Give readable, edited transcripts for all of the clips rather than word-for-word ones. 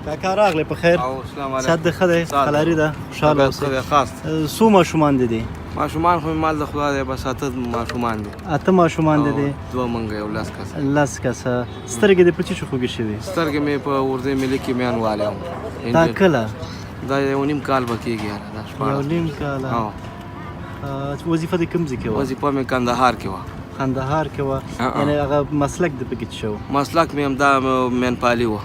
کاکا راغلی په خیر او السلام علیکم صحت دې ښه دی خلاري ده خوشحاله اوسئ خاص څو ماشومان دي ماشومان خو مې مال د خدای دی بس اته ماشومان دي اته ماشومان دي دوه منګه یو لس کسه لس کسه سترګې دې په څه شي خوږې شوي سترګې مې په اردو ملي کې میان والی وم دا کله دا یو نیم کال به کېږي یاره دا شپاړس یو نیم کاله وظیفه دې کوم ځای کې وه وظیفه مې کندهار کې وه کندهار کې وه یعنې هغه مسلک دې پکې څه شو مسلک مې همدا مینپالي وه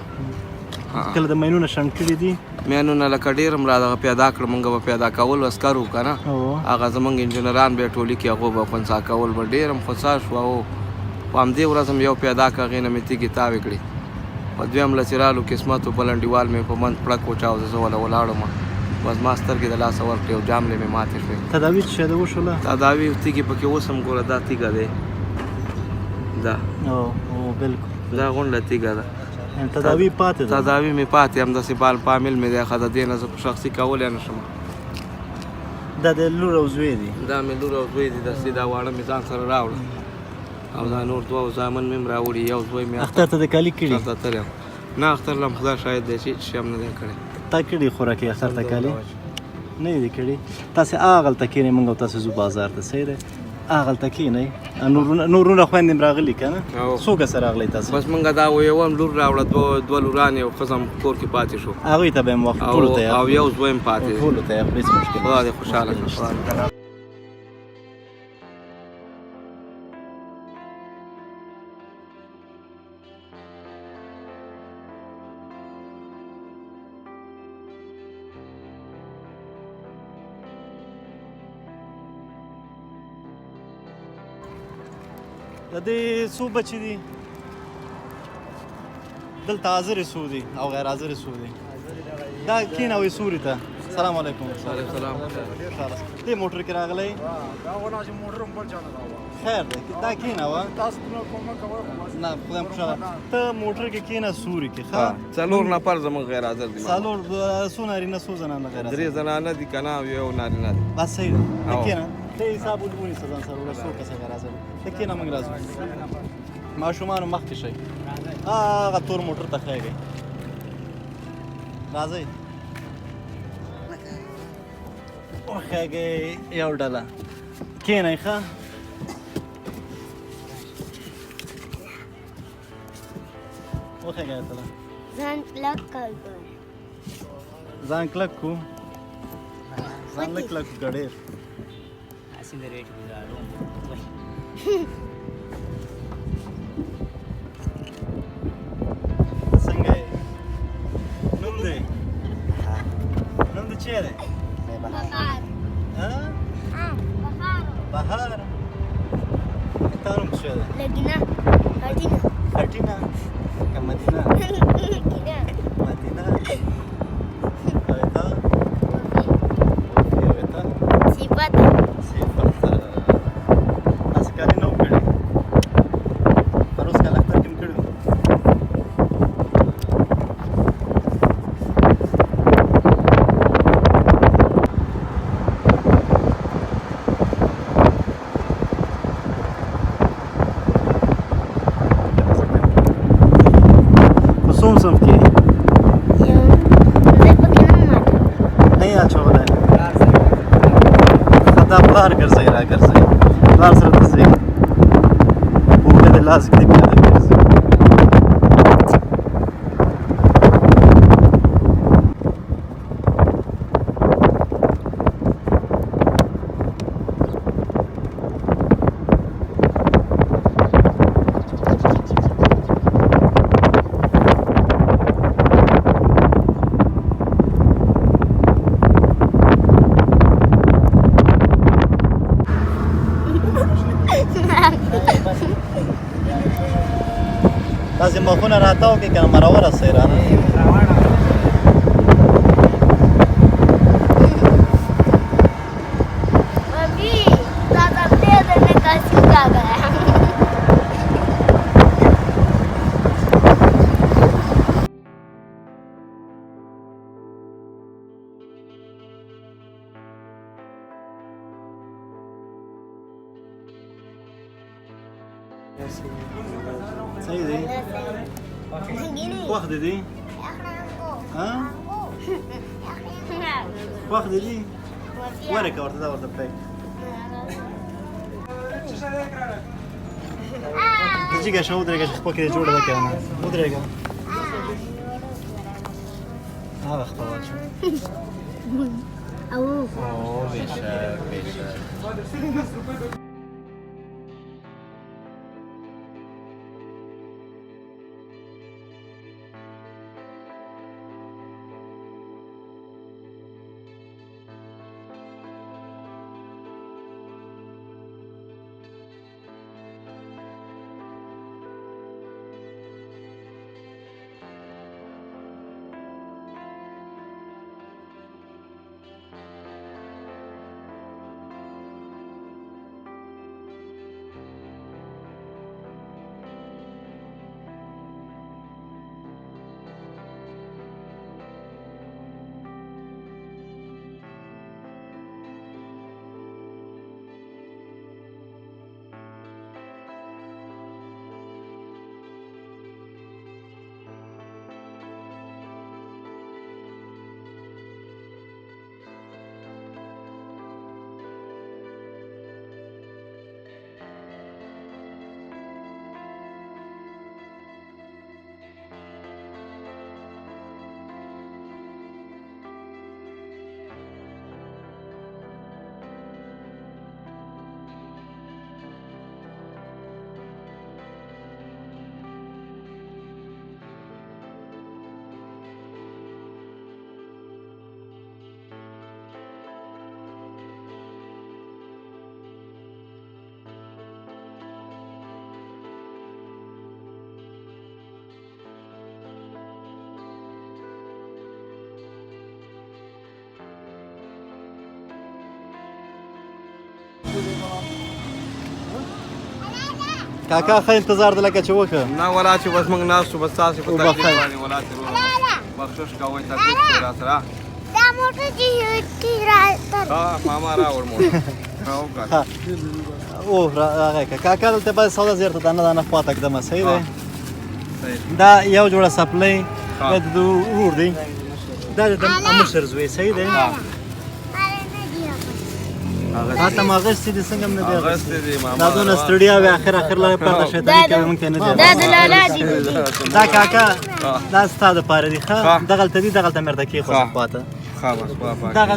کله د مینونه شنډ کړي دي مینونه لکه ډېر هم را دغه پیدا کړه موږ به پیدا کول عسکر وو که نه هغه زموږ انجینران به یې ټولي کې هغو به خنثی کول به ډېر هم خوسا شو او په همدې ورځ هم یو پیدا کړه هغې نه مې تیږې تاوې کړې په دویم له چې رالو قسمت و په لنډیوال مې په منځ پړک وچاو زه وله ولاړم بس ما سترګې د لاسه ورکړې او جاملې مې ماتې شوې تداوي څه شی ده وشوله تداوي تیږې پکې اوس هم ګوره دا تیږه دی دا بالکل دا غونډه تیږه ده تداوی پاتې ده تداوی مې پاتې همداسې بال پامل مې دی ښه د دې نه زه شخصي کولی نه شم دا د لور او زوی دي دا مې لور او زوی دي داسې دا واړه مې ځان سره راوړه او دا نور دوه زامن مې هم راوړي یو زوی مې اختر ته د کالي کړي اختر ته تللی یم نه اختر له هم خدای شاید دی چې شی هم نه دی کړی تا کړي خوراکي اختر ته کالي نه دي کړي تاسې هغلته کښېنئ موږ او تاسې ځو بازار ته صحیح دی هغلته کښېنئ نورونه خویندې هم راغلي که نه څو کسه راغلی تاسې بس موږ دا یو هم لور راوړه دوه لورانې یو ښځه هم کور کې پاتې شو هغوی ته به هم وخت ټولو ته او یو زوی هم پاتې دی ټولو ته هېڅ مشکل خدا دې خوشحاله کړي د دې څو بچي دي دلته حاضرې څو دي او غیر حاضرې څو دي دا کښېنوئ سوري ته سلام علیکم وعلیکم السلام دې موټر کې راغلی خیر دی دا کښېنوه نه خدایم خوشحاله ته موټر کې کښېنه سوري کې ښه څلور نفر زموږ غیر حاضر دي څلور څو نارینه څو زنانه غیر حاضر درې زنانه دي که نه او یو نارینه دی بس صحیح ده ته کښېنه ته حساب ونیسه ځان سره وړه څو کسه غیر حاضر ته کښېنه موږ راځو ماشومانو مخکې شئ هغه تور موټر ته خیږئ راځئ وخیږئ یو ډله کښېنئ ښه وخیږئ اتله ځان کلک کړ ځان کلک کو ځان لږ کلک کو که ډېر څنګه یې نوم دی نوم دې چی دی بهار بهار تا نوم څه دی لګینا هټینا خټینه که مدینه مدینه صفت تاسې کالي نه وو کړي پروس کال اختر کې م کړي وو په څوم صنف کې نه یې اچولی دا پلار ګرځئ را ګرځئ پلار سره ته ځئ اوږده دې لاس ږدي پیاده ګرځئ تاسې مخونه راتاو کړئ که نه مه راورسئ رانه अभी दादा दे देने का सीखा गया صحیح دی gini وخت دی اخنا ها وخت دي ورقه ورته دا ورته پک دغه شاو درګه خپل کې جوړه ده کنه ودرېګه هغه خپل واچو او بشك کاکا خیر انتظار ده لکه چې وکړه نه ولا چې بس موږ ناستو بس تاسې په وبخښئ. تکلیف باندې ولا چې بخشش کوئ تکلیف کې را سره دا موټر چې راځه ها ماما راوړ موټر او کا او راغی کاکا دلته باید سودا زیرته دانه دانه پاته کړم صحیح دی صحیح دا یو جوړه سپلای ها. د ورور دی دا د امشر زوی صحیح دی هغه ته ماغه ستې څنګه نه دی هغه ستې دی ماما دا دونه ستړیا وي اخر لا پرده شیطان کوي مونږ ته نه دی دا د لالا دي دا کاکا دا ستاده پاره دی ښه ها. دغه ته دی دغه ته مرده کې خو ها. پاته ها بس پاپا دغه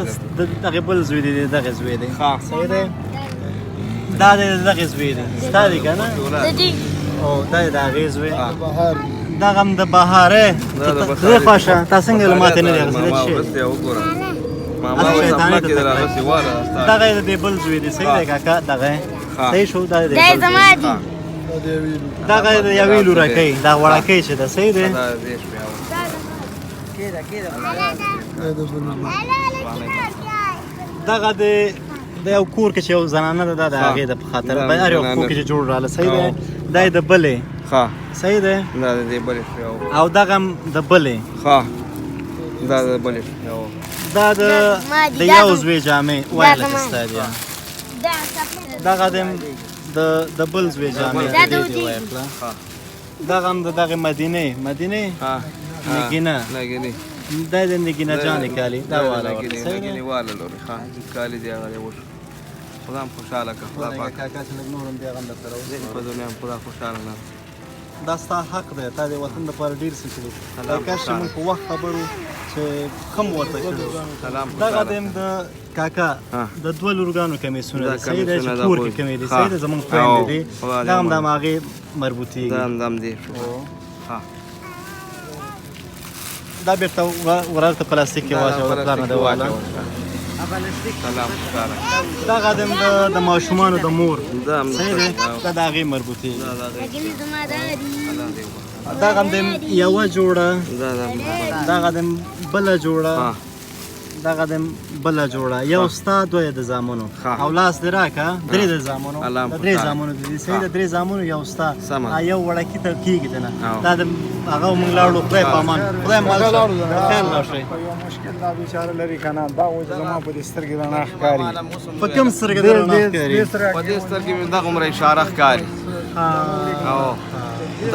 دغه بل زوی دی دغه زوی دی ها. صحیح دی دا دغه زوی دی ستاره کنه د دې او دا دغه زوی ها. دغه د بهاره دا د بهاره. زه خوښه تاسو څنګه ماته نه دی ماما غوښتل ورسته وګوره ماما اصل وایي شیطاني خپل کې ته دراغسي واله دغه د بل زوی دی صحیح دی کاکا دغه ها. صحیح شو دا دی دا زما دي دغه د یوې لوره کوي دا وړکې چې ده صحیح دی دا دیش بیا دغه د یو کور کې چې یو زنانه ده د هغې د په خاطر دا به هر یو زنانه. کور کې چې جوړ راله صحیح او. دی دا یې د بلې ها صحیح دی دا د دې بلې بیا او دغه هم د بلې ها دا د بلې بیا دا د ما دي، د دا یو د- زوی جامې وایله زما. ستا دی دا سپلای دغه د بل زوی جامې دا د د دې ودي. وایله ها دغه هم د دغه مدینه ها نگینه. نگینه دا د نگینه جانې کالي دا والا ورته نگینه صحیح نگینه دی والا لوري ها کالی دی هغه وش خدا هم خوشاله که خدا خدای پاک کاکا چې لږ نور هم دې هغه هم درته راوځي. په دنیا هم خدا خوشاله نه دا ستا حق دی تا د وطن لپاره ډېر څه کړي الله دا کاش چې خوشحاله. موږ په وخت خبرو چې خم ورته کړو سلام دغه خوشاله دیم د کاکا ها. د دوه لورګانو کمیسونه دا دي صحیح دی کمیسونه چې دا کور پوه. کې کمی دي ها. صحیح دی زموږ او. خویندې دي خدای دې دا هم د ومني. هغې مربوطېږي دم دې شو ها دا بیرته ورته پلاستیک کې واچوه د پلار نه د واله سلام خوشاله دغه دیم د ماشومانو د مور دا هم صحیح دی او. دا د هغې مربوطېږي دا دا لكن زما دا دي الله دې وبخښي. دغه دیم یوه جوړه دا دا دغه دیم بله جوړه ها دغه د بله جوړه یو ستا دوی د زامنو ښه. او لاس دې راکه درې د زامنو الله د مو درې خوشحاله. زامنو د دې صحیح د درې زامنو یو ستا سمه. یو وړکي ته کېږي ته نه او. دا د هغه موږ لاړو خدای په امان خدای مال شه خیر راشئ یو مشکل دا بیچاره لري کنه دا و چې زما په دې سترګې رڼا ښکاري په کوم سترګې د رڼا ښکاري په دې سترګې مې دغه عمره اشاره ښکاري او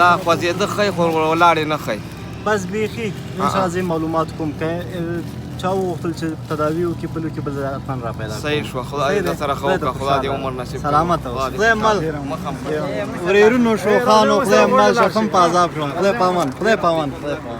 دا خوځېده ښی خو ولاړې نه ښی بس بیخي ان شاء الله معلومات کوم که چا وغوښتل چې تداوي وکړي بل وکړي بل ځای حتما را پیدا کړم. صحیح شوه خدای دې سره ښه وکړه خدای دې عمر نصیب کړي. سلامت اوسه خدای مل مخم ورېرونو شوخانو خدای مل شخم په عذاب شوم خدای پامان خدای پامان خدای پامان